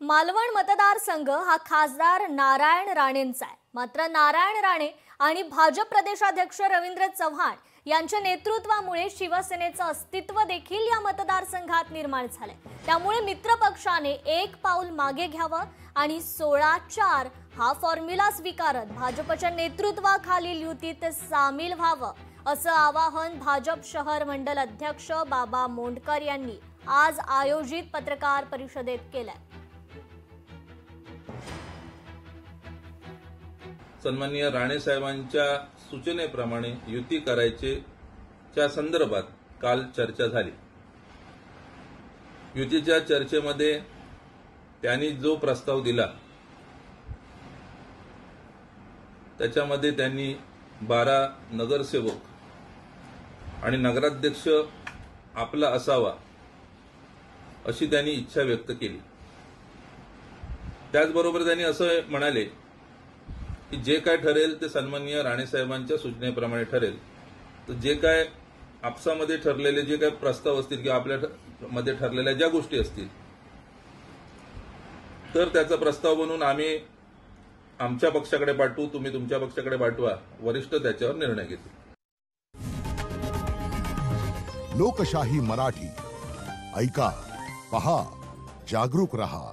मालवण मतदारसंघ हा खासदार नारायण राणेंचा आहे। मात्र नारायण राणे आणि भाजप प्रदेशाध्यक्ष रवींद्र चव्हाण यांच्या नेतृत्वामुळे शिवसेनेचं अस्तित्व देखील या मतदारसंघात निर्माण झाले। त्यामुळे मित्रपक्षाने एक पाऊल मागे घ्यावं आणि 16-4 हा फॉर्म्युला स्वीकारत भाजपच्या नेतृत्वाखालील युतीत सामील व्हावं असं आवाहन भाजप शहर मंडल अध्यक्ष बाबा मोंडकर यांनी आज आयोजित पत्रकार परिषदेत केलंय। सन्माननीय राणे साहेबांच्या सूचनेप्रमाणे युती करायचे च्या संदर्भात काल चर्चा झाली। युतीच्या चर्चेमध्ये त्यांनी जो प्रस्ताव दिला त्याच्यामध्ये त्यांनी 12 नगरसेवक आणि नगराध्यक्ष आपला असावा अशी त्यांनी इच्छा व्यक्त केली। त्याचबरोबर त्यांनी असं म्हणाले की जे काय ठरेल ते सन्माननीय राणे साहेबांच्या सूचनेप्रमाणे ठरेल। तर जे काय आपसामध्ये ठरलेले जे काय प्रस्ताव असतील किंवा आपल्या मध्ये ठरलेल्या ज्या गोष्टी असतील तर त्याचा प्रस्ताव बनवून आम्ही आमच्या पक्षाकडे पाठवू, तुम्ही तुमच्या पक्षाकडे पाठवा, वरिष्ठ त्याच्यावर निर्णय घेतील। लोकशाही मराठी ऐका, पहा, जागरूक रहा।